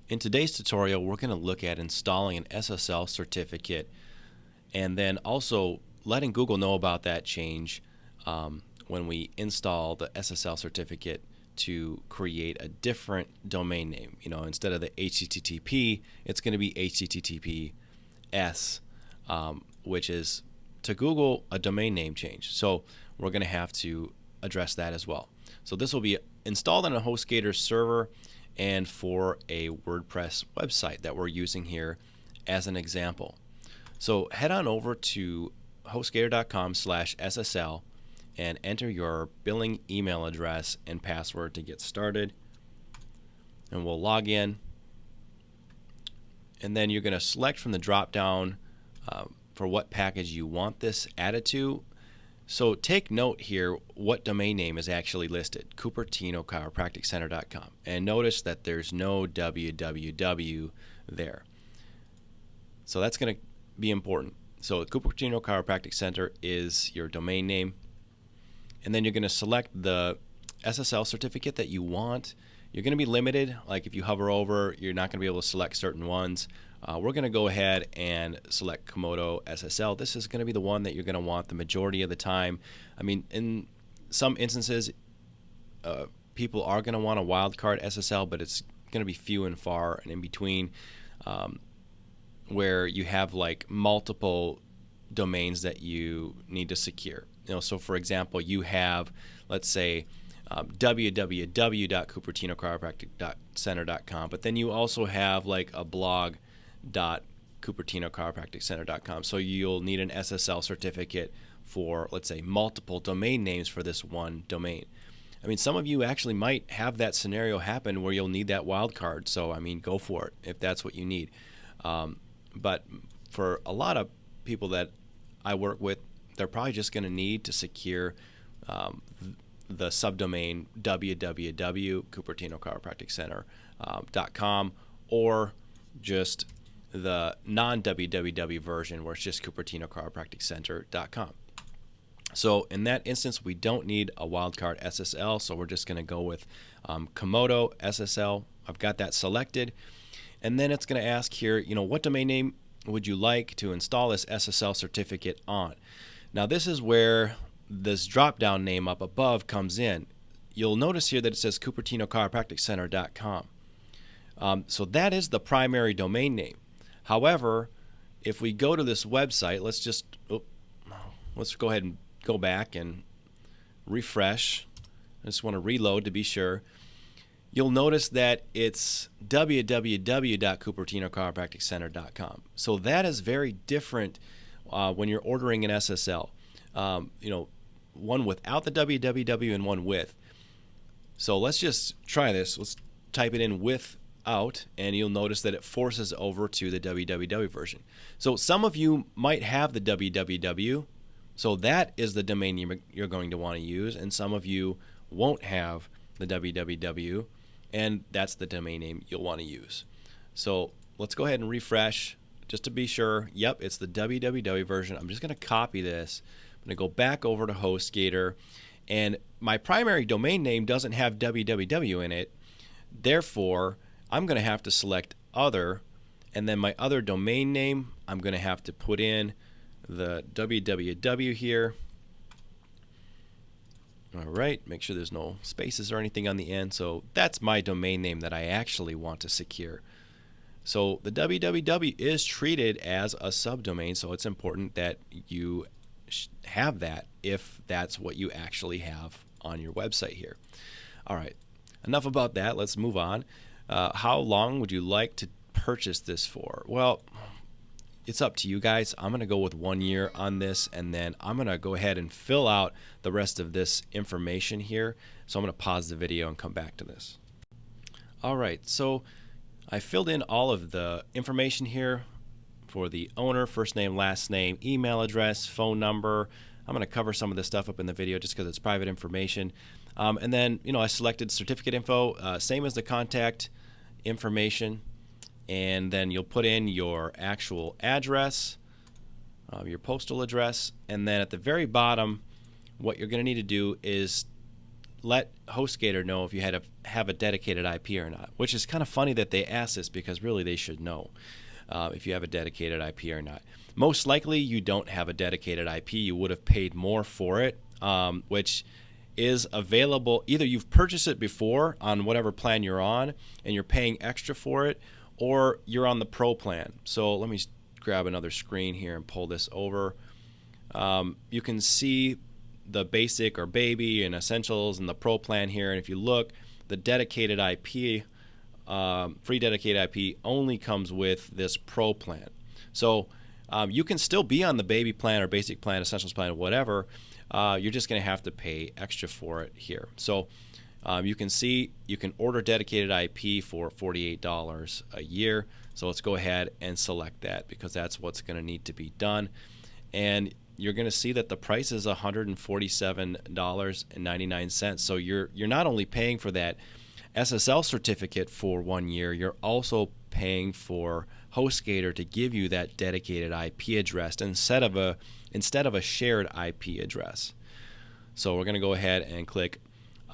In today's tutorial, we're going to look at installing an SSL certificate and then also letting Google know about that change when we install the SSL certificate to create a different domain name. Instead of the HTTP, it's going to be HTTPS, which is to Google a domain name change. So we're going to have to address that as well. So this will be installed on a HostGator server and for a WordPress website that we're using here as an example. So head on over to hostgator.com/SSL and enter your billing email address and password to get started. And we'll log in. And then you're going to select from the drop down for what package you want this added to. So take note here what domain name is actually listed, CupertinoChiropracticCenter.com. And notice that there's no www there. So that's going to be important. So Cupertino Chiropractic Center is your domain name. And then you're going to select the SSL certificate that you want. You're going to be limited. Like if you hover over, you're not going to be able to select certain ones. We're going to go ahead and select Komodo SSL. This is going to be the one that you're going to want the majority of the time. I mean, in some instances, people are going to want a wildcard SSL, but it's going to be few and far and in between, where you have like multiple domains that you need to secure. So for example, you have, let's say, www.cupertinochiropractic.center.com, but then you also have like a blog.cupertinochiropracticcenter.com. So you'll need an SSL certificate for, let's say, multiple domain names for this one domain. I mean, some of you actually might have that scenario happen where you'll need that wildcard. So, I mean, go for it if that's what you need. But for a lot of people that I work with, they're probably just going to need to secure the subdomain www.cupertinochiropracticcenter.com or just the non-www version where it's just cupertinochiropracticcenter.com. So in that instance, we don't need a wildcard SSL, so we're just going to go with Komodo SSL. I've got that selected. And then it's going to ask here, what domain name would you like to install this SSL certificate on? Now this is where this drop-down name up above comes in. You'll notice here that it says cupertinochiropracticcenter.com. So that is the primary domain name. However, if we go to this website, let's go ahead and go back and refresh. I just want to reload to be sure. You'll notice that it's www.cupertinochiropracticcenter.com. So that is very different when you're ordering an SSL. One without the www and one with. So let's just try this. Let's type it in without, and you'll notice that it forces over to the www version. So some of you might have the www, so that is the domain you're going to want to use, and some of you won't have the www, and that's the domain name you'll want to use. So let's go ahead and refresh just to be sure. Yep, it's the www version. I'm just going to copy this. I'm going to go back over to HostGator, and my primary domain name doesn't have www in it. Therefore, I'm going to have to select other, and then my other domain name, I'm going to have to put in the www here. All right, make sure there's no spaces or anything on the end. So that's my domain name that I actually want to secure. So the www is treated as a subdomain, so it's important that you have that if that's what you actually have on your website here. All right, enough about that. Let's move on. How long would you like to purchase this for? Well, it's up to you guys. I'm going to go with 1 year on this, and then I'm going to go ahead and fill out the rest of this information here. So I'm going to pause the video and come back to this. All right, so I filled in all of the information here for the owner, first name, last name, email address, phone number. I'm going to cover some of this stuff up in the video just because it's private information. And then, I selected certificate info, same as the contact information. And then you'll put in your actual address, your postal address, and then at the very bottom, what you're going to need to do is let HostGator know if you had have a dedicated IP or not, which is kind of funny that they ask this because really they should know if you have a dedicated IP or not. Most likely you don't have a dedicated IP. You would have paid more for it, which is available. Either you've purchased it before on whatever plan you're on and you're paying extra for it, or you're on the Pro plan. So let me grab another screen here and pull this over. You can see the basic or baby and essentials and the Pro plan here, and if you look, the dedicated IP, free dedicated IP only comes with this Pro plan. So you can still be on the baby plan or basic plan, essentials plan, or whatever. You're just going to have to pay extra for it here. So you can see you can order dedicated IP for $48 a year. So let's go ahead and select that because that's what's going to need to be done. And you're going to see that the price is $147.99. So you're not only paying for that SSL certificate for 1 year, you're also paying for HostGator to give you that dedicated IP address instead of a shared IP address. So we're going to go ahead and click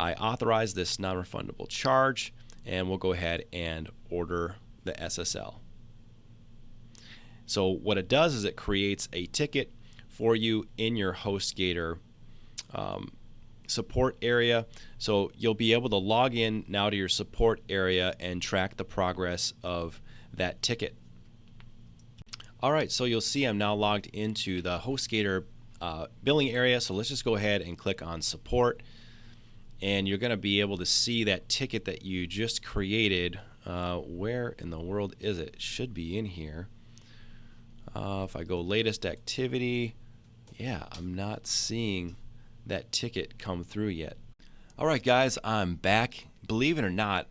I authorize this non-refundable charge, and we'll go ahead and order the SSL. So what it does is it creates a ticket for you in your HostGator support area. So you'll be able to log in now to your support area and track the progress of that ticket. All right, so you'll see I'm now logged into the HostGator billing area. So let's just go ahead and click on support, and you're going to be able to see that ticket that you just created. Where in the world is it? It should be in here. If I go latest activity, yeah, I'm not seeing that ticket come through yet. All right, guys, I'm back. Believe it or not,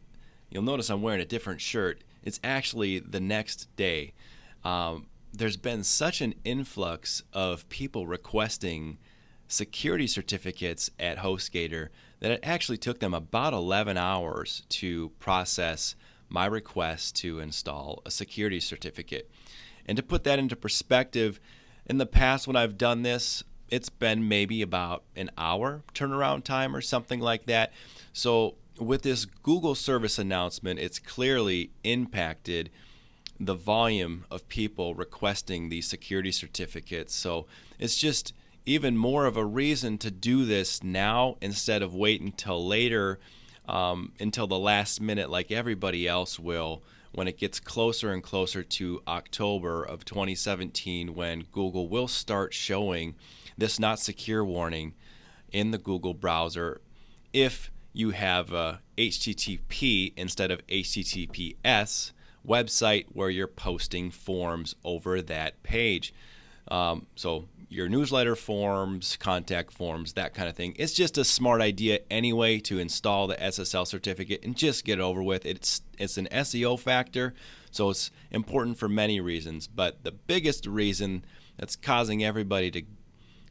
you'll notice I'm wearing a different shirt. It's actually the next day. There's been such an influx of people requesting security certificates at HostGator that it actually took them about 11 hours to process my request to install a security certificate. And to put that into perspective, in the past when I've done this, it's been maybe about an hour turnaround time or something like that. So with this Google service announcement, it's clearly impacted the volume of people requesting these security certificates. So it's just even more of a reason to do this now instead of wait until later, until the last minute like everybody else will, when it gets closer and closer to October of 2017, when Google will start showing this not secure warning in the Google browser if you have a HTTP instead of HTTPS website where you're posting forms over that page. So your newsletter forms, contact forms, that kind of thing. It's just a smart idea anyway to install the SSL certificate and just get it over with. It's an SEO factor, so it's important for many reasons. But the biggest reason that's causing everybody to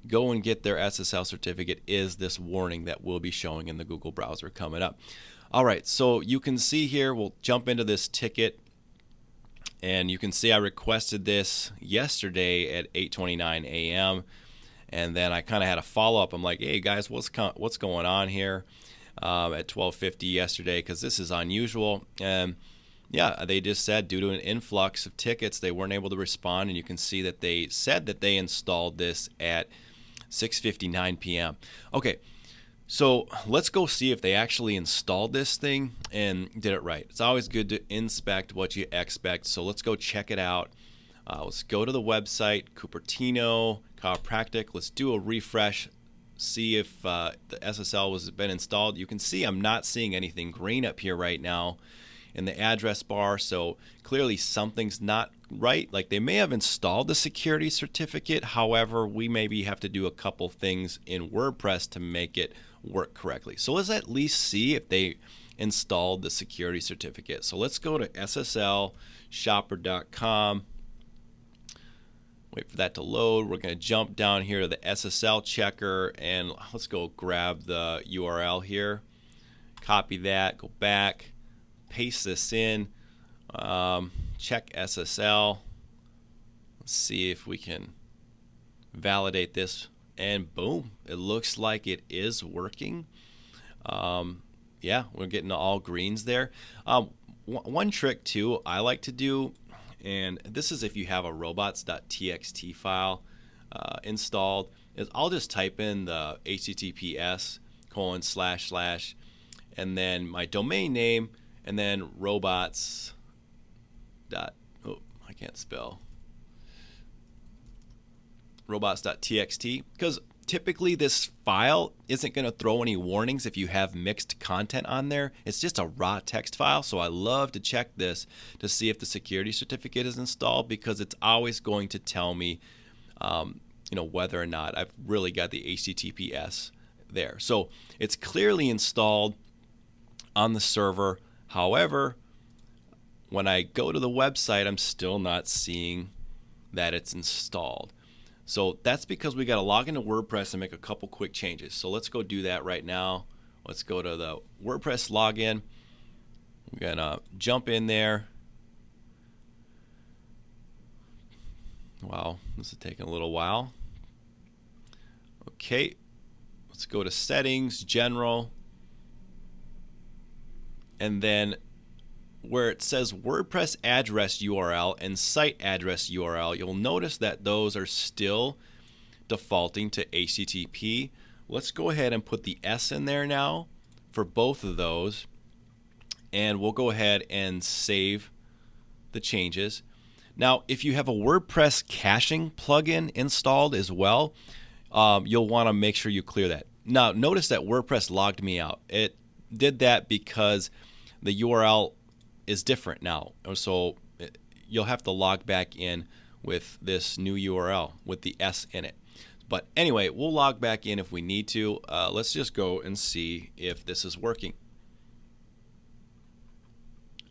go and get their SSL certificate is this warning that will be showing in the Google browser coming up. All right, so you can see here, we'll jump into this ticket. And you can see I requested this yesterday at 8:29 a.m. And then I kind of had a follow-up. I'm like, hey, guys, what's going on here at 12:50 yesterday? Because this is unusual. And, yeah, they just said due to an influx of tickets, they weren't able to respond. And you can see that they said that they installed this at 6:59 p.m. Okay. So let's go see if they actually installed this thing and did it right. It's always good to inspect what you expect. So let's go check it out. Let's go to the website, Cupertino Chiropractic. Let's do a refresh, see if the SSL has been installed. You can see I'm not seeing anything green up here right now in the address bar. So clearly something's not right. Like they may have installed the security certificate. However, we maybe have to do a couple things in WordPress to make it work correctly. So let's at least see if they installed the security certificate. So let's go to SSLshopper.com. Wait for that to load. We're going to jump down here to the SSL checker and let's go grab the URL here. Copy that, go back, paste this in, check SSL. Let's see if we can validate this. And boom, it looks like it is working. yeah, we're getting all greens there. One trick too I like to do, and this is if you have a robots.txt file installed, is I'll just type in the https:// and then my domain name, and then robots. Oh, I can't spell. Robots.txt, because typically this file isn't going to throw any warnings if you have mixed content on there. It's just a raw text file, so I love to check this to see if the security certificate is installed, because it's always going to tell me whether or not I've really got the HTTPS there. So it's clearly installed on the server. However, when I go to the website, I'm still not seeing that it's installed. So that's because we got to log into WordPress and make a couple quick changes. So let's go do that right now. Let's go to the WordPress login. We're going to jump in there. Wow, this is taking a little while. Okay, let's go to settings, general, and then where it says WordPress address URL and site address URL, you'll notice that those are still defaulting to HTTP. Let's go ahead and put the S in there now for both of those, and we'll go ahead and save the changes. Now, if you have a WordPress caching plugin installed as well, you'll want to make sure you clear that. Now, notice that WordPress logged me out. It did that because the URL is different now, so you'll have to log back in with this new URL with the S in it. But anyway, we'll log back in if we need to. Let's just go and see if this is working.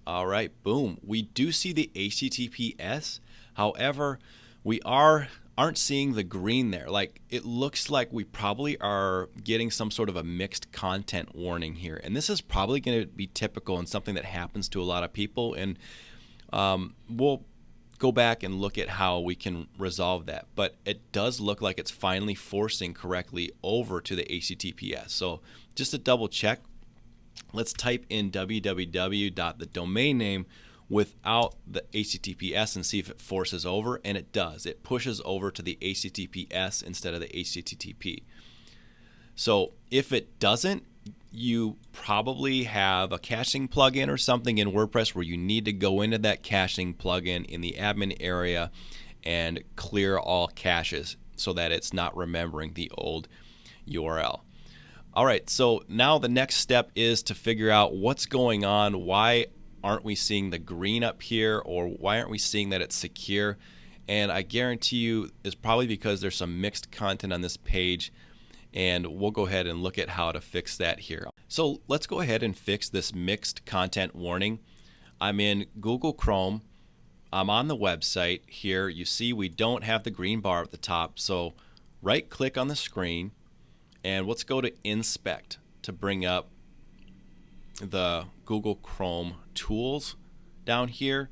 All right, boom. We do see the HTTPS. However, we aren't seeing the green there. Like, it looks like we probably are getting some sort of a mixed content warning here. And this is probably going to be typical and something that happens to a lot of people. And we'll go back and look at how we can resolve that. But it does look like it's finally forcing correctly over to the HTTPS. So just to double check, let's type in www. The domain name without the HTTPS and see if it forces over, and it does. It pushes over to the HTTPS instead of the HTTP. So if it doesn't, you probably have a caching plugin or something in WordPress where you need to go into that caching plugin in the admin area and clear all caches so that it's not remembering the old URL. All right, so now the next step is to figure out what's going on. Why aren't we seeing the green up here, or why aren't we seeing that it's secure? And I guarantee you it's probably because there's some mixed content on this page, and we'll go ahead and look at how to fix that here. So let's go ahead and fix this mixed content warning. I'm in Google Chrome. I'm on the website here. You see we don't have the green bar at the top, so right click on the screen and let's go to inspect to bring up the Google Chrome tools down here,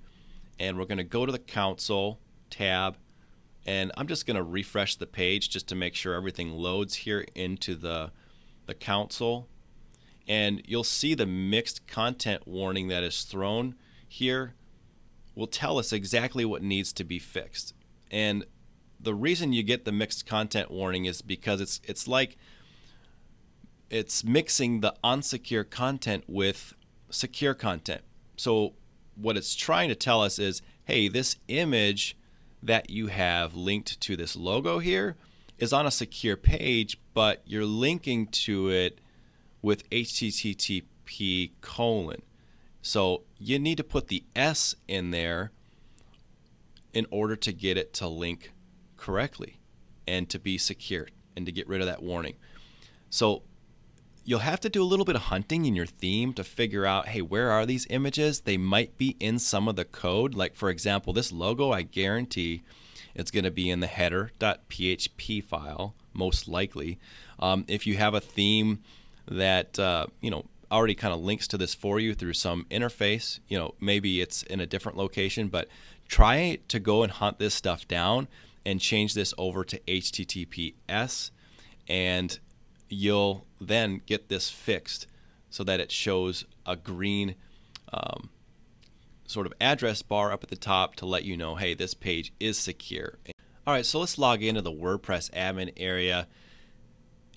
and we're going to go to the console tab, and I'm just going to refresh the page just to make sure everything loads here into the console, and you'll see the mixed content warning that is thrown here will tell us exactly what needs to be fixed. And the reason you get the mixed content warning is because it's like it's mixing the unsecure content with secure content. So what it's trying to tell us is, hey, this image that you have linked to this logo here is on a secure page, but you're linking to it with HTTP:/. So you need to put the S in there in order to get it to link correctly and to be secure and to get rid of that warning. So you'll have to do a little bit of hunting in your theme to figure out, hey, where are these images? They might be in some of the code. Like, for example, this logo, I guarantee it's going to be in the header.php file, most likely. If you have a theme that already kind of links to this for you through some interface, maybe it's in a different location, but try to go and hunt this stuff down and change this over to HTTPS, and you'll then get this fixed so that it shows a green sort of address bar up at the top to let you know, hey, this page is secure. All right, so let's log into the WordPress admin area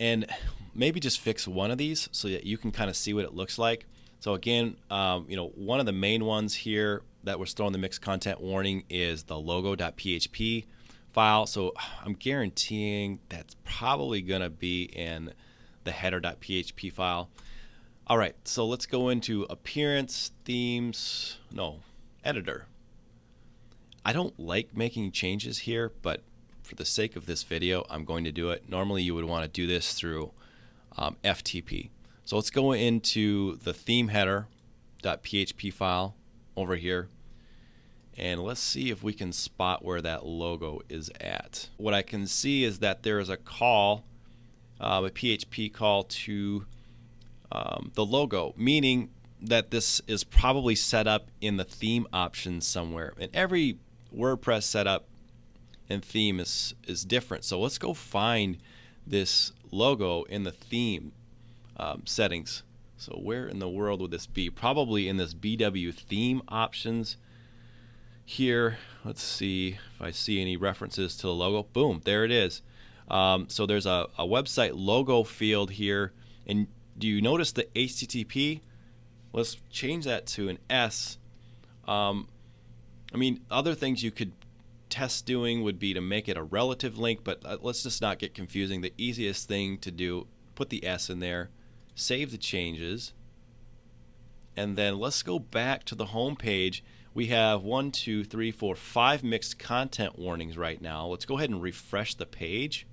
and maybe just fix one of these so that you can kind of see what it looks like. So again, one of the main ones here that was throwing the mixed content warning is the logo.php file. So I'm guaranteeing that's probably going to be in the header.php file. All right, so let's go into appearance, themes, editor. I don't like making changes here, but for the sake of this video, I'm going to do it. Normally you would want to do this through FTP. So let's go into the theme header.php file over here, and let's see if we can spot where that logo is at. What I can see is that there is a call, a PHP call to the logo, meaning that this is probably set up in the theme options somewhere. And every WordPress setup and theme is different. So let's go find this logo in the theme settings. So where in the world would this be? Probably in this BW theme options here. Let's see if I see any references to the logo. Boom, there it is. So there's a website logo field here, and do you notice the HTTP? Let's change that to an S. Other things you could test doing would be to make it a relative link, but let's just not get confusing. The easiest thing to do, put the S in there, save the changes, and then let's go back to the home page. We have 1, 2, 3, 4, 5 mixed content warnings right now. Let's go ahead and refresh the page.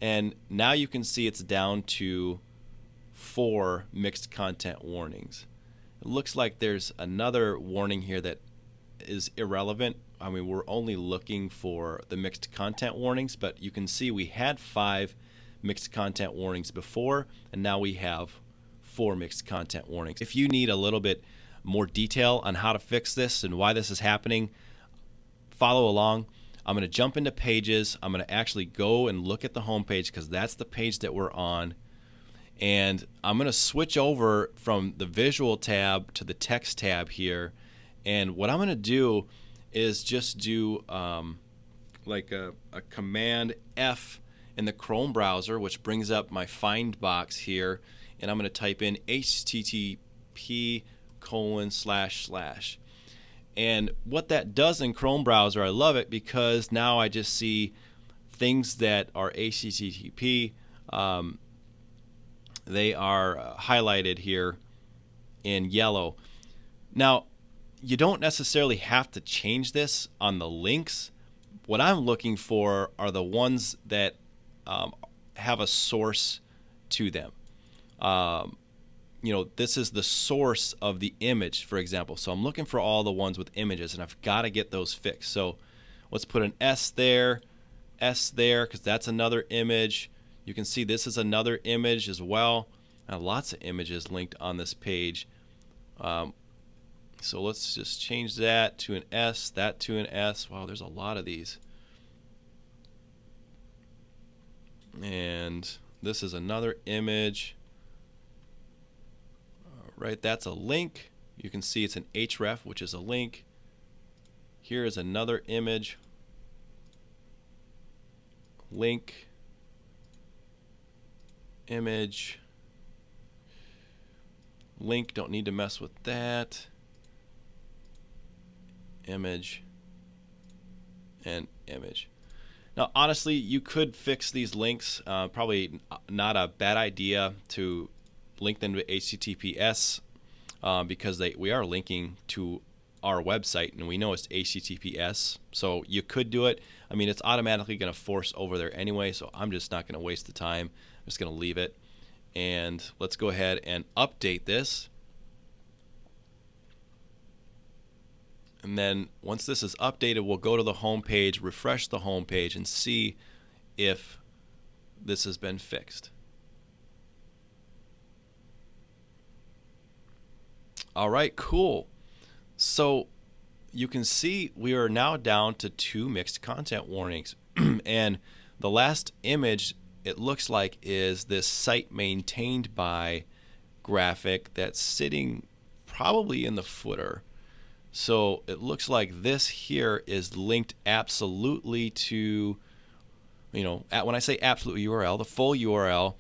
And now you can see it's down to 4 mixed content warnings. It looks like there's another warning here that is irrelevant. We're only looking for the mixed content warnings, but you can see we had 5 mixed content warnings before, and now we have 4 mixed content warnings. If you need a little bit more detail on how to fix this and why this is happening, follow along. I'm going to jump into pages. I'm going to actually go and look at the home page because that's the page that we're on. And I'm going to switch over from the visual tab to the text tab here. And what I'm going to do is just do like a command F in the Chrome browser, which brings up my find box here. And I'm going to type in http://. And what that does in Chrome browser, I love it because now I just see things that are HTTP. They are highlighted here in yellow. Now, you don't necessarily have to change this on the links. What I'm looking for are the ones that have a source to them. This is the source of the image, for example. So I'm looking for all the ones with images, and I've got to get those fixed. So let's put an S there, because that's another image. You can see this is another image as well. I have lots of images linked on this page. So let's just change that to an S, that to an S. Wow, there's a lot of these. And this is another image. Right, that's a link. You can see it's an href, which is a link. Here is another image. Link. Image. Link, don't need to mess with that. Image. And image. Now, honestly, you could fix these links. Probably not a bad idea to link them to HTTPS because we are linking to our website, and we know it's HTTPS. So you could do it. It's automatically going to force over there anyway, so I'm just not going to waste the time. I'm just going to leave it. And let's go ahead and update this. And then once this is updated, we'll go to the home page, refresh the home page, and see if this has been fixed. All right, cool. So you can see we are now down to 2 mixed content warnings. And the last image it looks like is this site maintained by graphic that's sitting probably in the footer. So it looks like this here is linked absolutely to, when I say absolute URL, the full URL,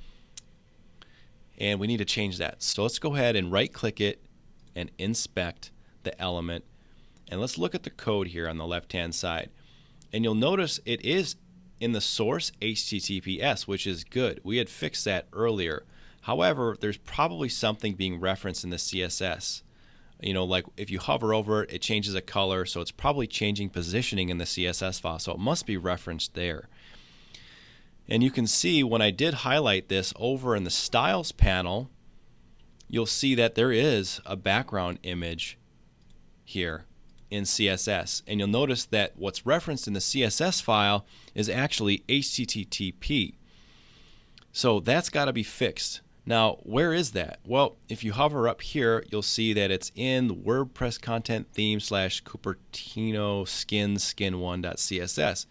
and we need to change that. So let's go ahead and right click it and inspect the element, and let's look at the code here on the left hand side, and you'll notice it is in the source HTTPS, which is good. We had fixed that earlier. However, there's probably something being referenced in the CSS. Like if you hover over it, it changes a color, so it's probably changing positioning in the CSS file, so it must be referenced there. And you can see when I did highlight this over in the styles panel, you'll see that there is a background image here in CSS, and you'll notice that what's referenced in the CSS file is actually HTTP. So that's got to be fixed. Now, where is that? Well, if you hover up here, you'll see that it's in the WordPress content theme / Cupertino skin1.css.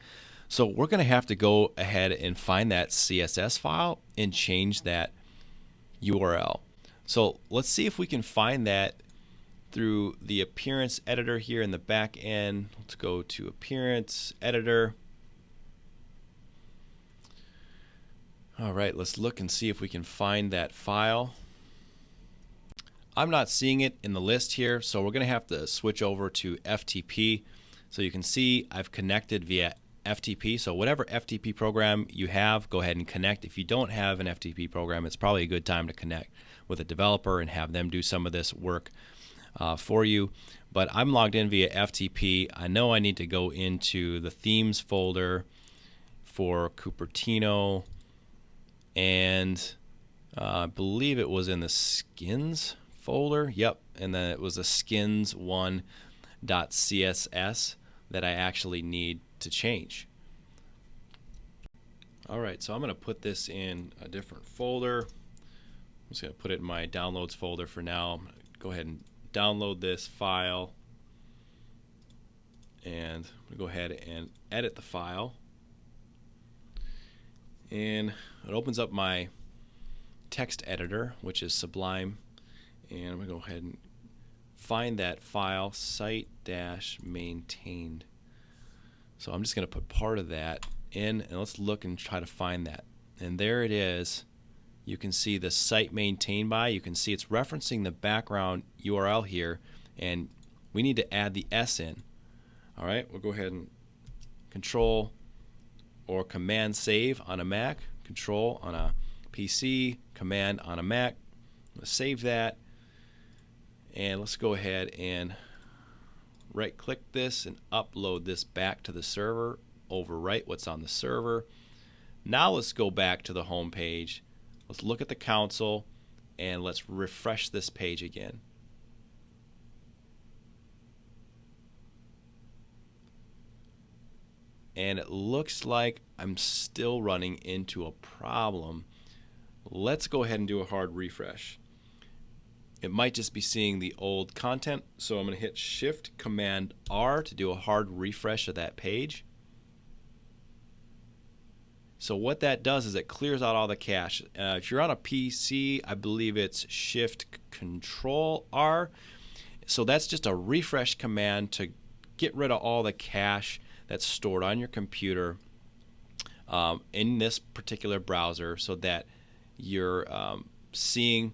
So we're going to have to go ahead and find that CSS file and change that URL. So let's see if we can find that through the appearance editor here in the back end. Let's go to appearance editor. All right, let's look and see if we can find that file. I'm not seeing it in the list here, so we're going to have to switch over to FTP. So you can see I've connected via FTP. So whatever FTP program you have, go ahead and connect. If you don't have an FTP program, it's probably a good time to connect with a developer and have them do some of this work for you. But I'm logged in via FTP. I know I need to go into the themes folder for Cupertino, and I believe it was in the skins folder. Yep, and then it was a skins1.css that I actually need to change. All right, so I'm going to put this in a different folder. I'm just going to put it in my downloads folder for now. I'm going to go ahead and download this file, and I'm going to go ahead and edit the file. And it opens up my text editor, which is Sublime, and I'm going to go ahead and find that file, site-maintained. So I'm just going to put part of that in, and let's look and try to find that. And there it is. You can see the site maintained by. You can see it's referencing the background URL here, and we need to add the S in. All right, we'll go ahead and Control or Command save on a Mac, Control on a PC, Command on a Mac. Let's save that, and let's go ahead and right click this and upload this back to the server. Overwrite what's on the server. Now let's go back to the home page. Let's look at the console and let's refresh this page again. And it looks like I'm still running into a problem. Let's go ahead and do a hard refresh. It might just be seeing the old content, so I'm going to hit Shift Command R to do a hard refresh of that page. So what that does is it clears out all the cache. If you're on a PC, I believe it's Shift Control R. So that's just a refresh command to get rid of all the cache that's stored on your computer in this particular browser, so that you're seeing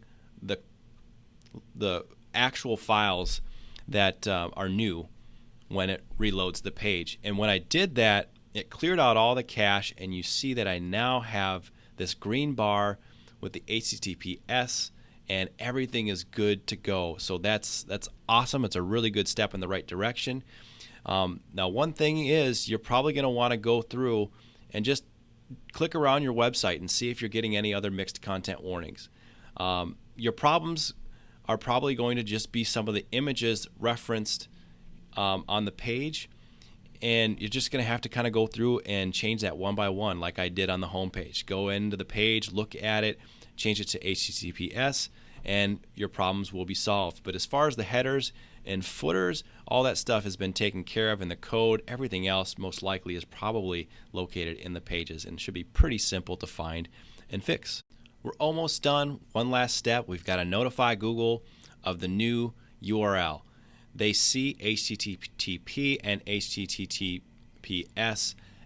the actual files that are new when it reloads the page. And when I did that, it cleared out all the cache, and you see that I now have this green bar with the HTTPS, and everything is good to go. So that's awesome. It's a really good step in the right direction. Now, one thing is you're probably going to want to go through and just click around your website and see if you're getting any other mixed content warnings. Your problems are probably going to just be some of the images referenced on the page, and you're just going to have to kind of go through and change that one by one, like I did on the home page. Go into the page, look at it, change it to HTTPS, and your problems will be solved. But as far as the headers and footers, all that stuff has been taken care of in the code. Everything else most likely is probably located in the pages and should be pretty simple to find and fix. We're almost done. One last step. We've got to notify Google of the new URL. They see HTTP and HTTPS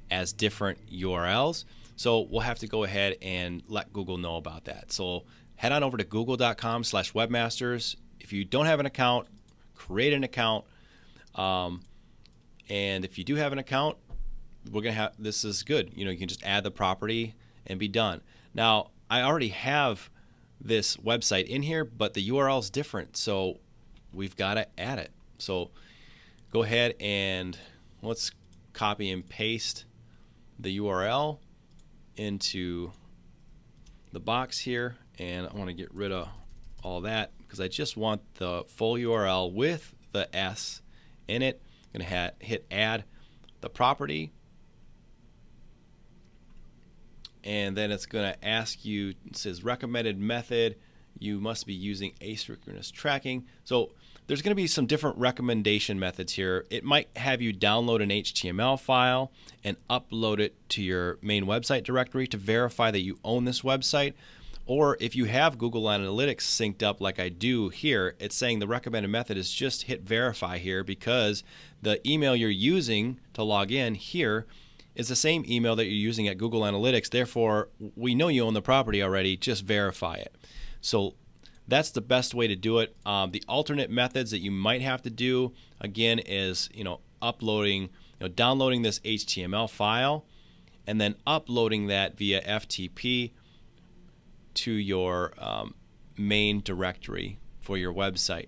as different URLs. So we'll have to go ahead and let Google know about that. So head on over to google.com/webmasters. If you don't have an account, create an account. And if you do have an account, this is good. You can just add the property and be done. Now, I already have this website in here, but the URL is different, so we've got to add it. So go ahead and let's copy and paste the URL into the box here, and I want to get rid of all that because I just want the full URL with the S in it. I'm going to hit add the property, and then it's going to ask you, it says recommended method, you must be using asynchronous tracking. So there's going to be some different recommendation methods here. It might have you download an HTML file and upload it to your main website directory to verify that you own this website. Or if you have Google Analytics synced up like I do here, it's saying the recommended method is just hit verify here because the email you're using to log in here is the same email that you're using at Google Analytics. Therefore, we know you own the property already. Just verify it. So that's the best way to do it. The alternate methods that you might have to do, again, is uploading, downloading this HTML file and then uploading that via FTP to your main directory for your website.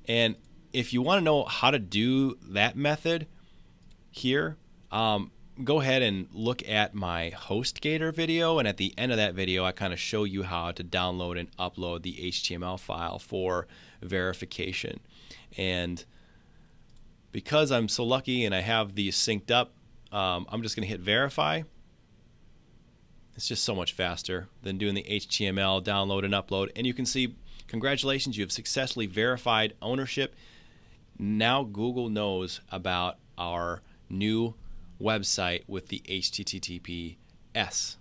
And if you want to know how to do that method here, go ahead and look at my HostGator video, and at the end of that video I kind of show you how to download and upload the HTML file for verification. And because I'm so lucky and I have these synced up, I'm just going to hit verify. It's just so much faster than doing the HTML download and upload. And you can see, congratulations, you have successfully verified ownership. Now Google knows about our new website with the HTTPS.